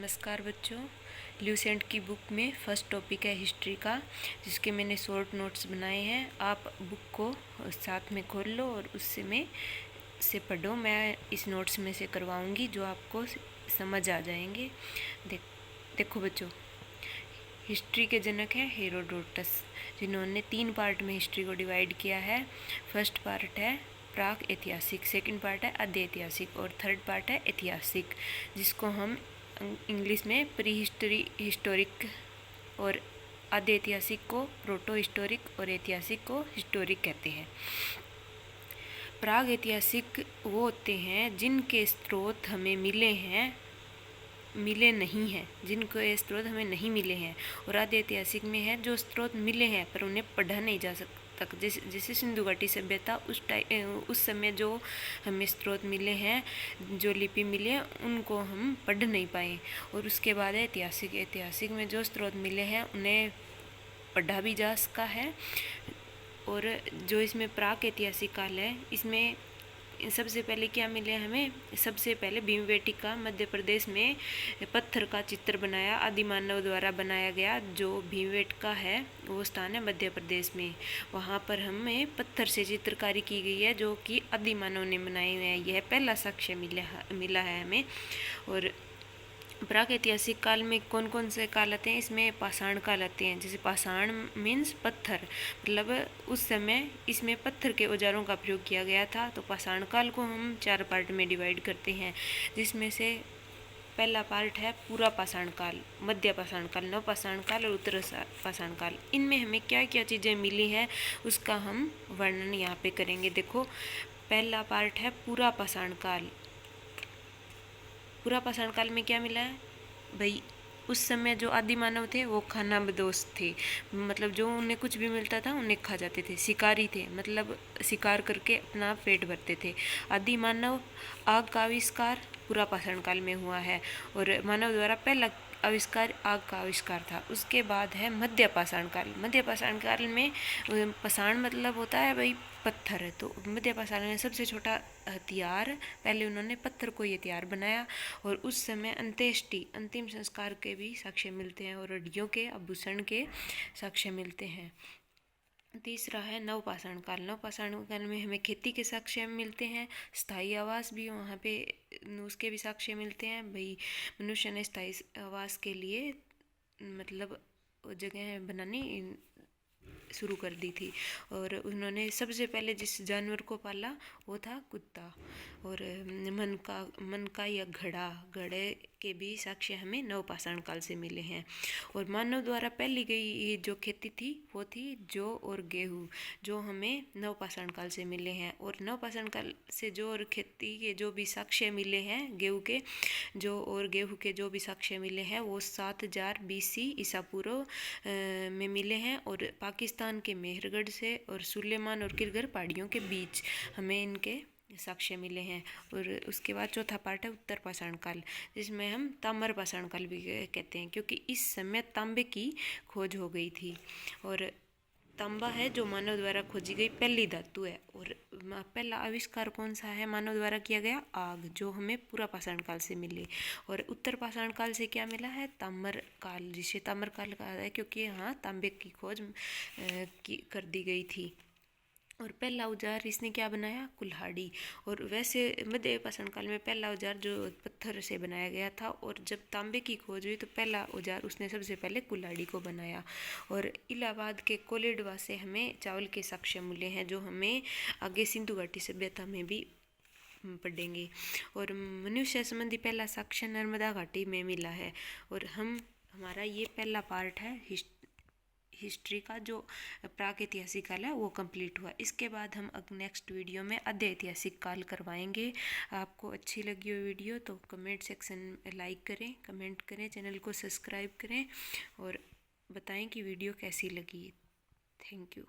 नमस्कार बच्चों। ल्यूसेंट की बुक में फर्स्ट टॉपिक है हिस्ट्री का, जिसके मैंने शॉर्ट नोट्स बनाए हैं। आप बुक को साथ में खोल लो और उससे में से पढ़ो। मैं इस नोट्स में से करवाऊंगी जो आपको समझ आ जाएंगे। देखो बच्चों, हिस्ट्री के जनक हैं हेरोडोटस, जिन्होंने 3 पार्ट में हिस्ट्री को डिवाइड किया है। फर्स्ट पार्ट है प्राक ऐतिहासिक, सेकंड पार्ट है आद्य ऐतिहासिक और थर्ड पार्ट है ऐतिहासिक, जिसको हम इंग्लिश में प्री हिस्टोरिक और आद्य ऐतिहासिक को प्रोटो हिस्टोरिक और ऐतिहासिक को हिस्टोरिक कहते हैं। प्राग ऐतिहासिक वो होते हैं जिनके स्रोत हमें मिले नहीं हैं, जिनको ये स्रोत हमें नहीं मिले हैं। और आद्य ऐतिहासिक में है जो स्रोत मिले हैं पर उन्हें पढ़ा नहीं जा सकता। जैसे सिंधु घाटी सभ्यता, उस समय जो हमें स्रोत मिले हैं, जो लिपि मिले हैं, उनको हम पढ़ नहीं पाए। और उसके बाद है ऐतिहासिक में जो स्रोत मिले हैं उन्हें पढ़ा भी जा सका है। और जो इसमें प्राक ऐतिहासिक काल है, इसमें सबसे पहले क्या मिले हमें? सबसे पहले भीमबेटका मध्य प्रदेश में पत्थर का चित्र बनाया, आदि मानव द्वारा बनाया गया। जो भीमबेटका है वो स्थान है मध्य प्रदेश में। वहाँ पर हमें पत्थर से चित्रकारी की गई है जो कि आदि मानव ने बनाए हुए हैं। यह पहला साक्ष्य मिला है हमें। और प्राक ऐतिहासिक काल में कौन कौन से काल आते हैं? इसमें पाषाण काल आते हैं। जैसे पाषाण मीन्स पत्थर, मतलब उस समय इसमें पत्थर के औजारों का प्रयोग किया गया था। तो पाषाण काल को हम 4 पार्ट में डिवाइड करते हैं, जिसमें से पहला पार्ट है पूरा पाषाण काल, मध्य पाषाण काल, नव पाषाण काल और उत्तर पाषाण काल। इनमें हमें क्या क्या चीज़ें मिली है उसका हम वर्णन यहाँ पे करेंगे। देखो, पहला पार्ट है पूरा पाषाण काल। पूरा पाषाण काल में क्या मिला है भाई? उस समय जो आदि मानव थे वो खानाबदोश थे, मतलब जो उन्हें कुछ भी मिलता था उन्हें खा जाते थे। शिकारी थे, मतलब शिकार करके अपना पेट भरते थे। आदि मानव, आग का आविष्कार पूरा पाषाण काल में हुआ है और मानव द्वारा पहला आविष्कार आग का आविष्कार था। उसके बाद है मध्य पाषाण काल। मध्य पाषाण काल में पाषाण मतलब होता है भाई पत्थर है। तो मध्य पाषाण में सबसे छोटा हथियार, पहले उन्होंने पत्थर को ये हथियार बनाया। और उस समय अंत्येष्टि, अंतिम संस्कार के भी साक्ष्य मिलते हैं और हड्डियों के आभूषण के साक्ष्य मिलते हैं। तीसरा है नवपाषाण काल। नवपाषाण काल में हमें खेती के साक्ष्य मिलते हैं। स्थायी आवास भी वहाँ पे, उसके भी साक्ष्य मिलते हैं। भाई मनुष्य ने स्थायी आवास के लिए मतलब जगह बनानी शुरू कर दी थी। और उन्होंने सबसे पहले जिस जानवर को पाला वो था कुत्ता। और मन का या घड़े के भी साक्ष्य हमें नवपाषाण काल से मिले हैं। और मानव द्वारा पहली गई जो खेती थी वो थी जौ और गेहूँ, जो हमें नवपाषाण काल से मिले हैं। और नवपाषाण काल से जौ और खेती के जो भी साक्ष्य मिले हैं, जौ और गेहूँ के जो भी साक्ष्य मिले हैं वो 7000 BC ईसा पूर्व में मिले हैं। और पाकिस्तान के मेहरगढ़ से और सुलेमान और किरगर पहाड़ियों के बीच हमें इनके साक्ष्य मिले हैं। और उसके बाद चौथा पार्ट है उत्तर पाषाण काल, जिसमें हम ताम्र पाषाण काल भी कहते हैं, क्योंकि इस समय तांबे की खोज हो गई थी। और तांबा है जो मानव द्वारा खोजी गई पहली धातु है। और पहला आविष्कार कौन सा है मानव द्वारा किया गया? आग, जो हमें पूरा पाषाण काल से मिली। और उत्तर पाषाण काल से क्या मिला है? ताम्र काल, जिसे ताम्र काल कहा है क्योंकि यहाँ तांबे की खोज कर दी गई थी। और पहला औजार इसने क्या बनाया? कुल्हाड़ी। और वैसे मध्य पाषाण काल में पहला औजार जो पत्थर से बनाया गया था, और जब तांबे की खोज हुई तो पहला औजार उसने सबसे पहले कुल्हाड़ी को बनाया। और इलाहाबाद के कोलिडवा से हमें चावल के साक्ष्य मिले हैं, जो हमें आगे सिंधु घाटी सभ्यता में भी पढ़ेंगे। और मनुष्य संबंधी पहला साक्ष्य नर्मदा घाटी में मिला है। और हमारा ये पहला पार्ट है हिस्ट्री का, जो प्राक ऐतिहासिक काल है वो कंप्लीट हुआ। इसके बाद हम नेक्स्ट वीडियो में आद्य ऐतिहासिक काल करवाएंगे। आपको अच्छी लगी हो वीडियो तो कमेंट सेक्शन में लाइक करें, कमेंट करें, चैनल को सब्सक्राइब करें और बताएं कि वीडियो कैसी लगी। Thank you.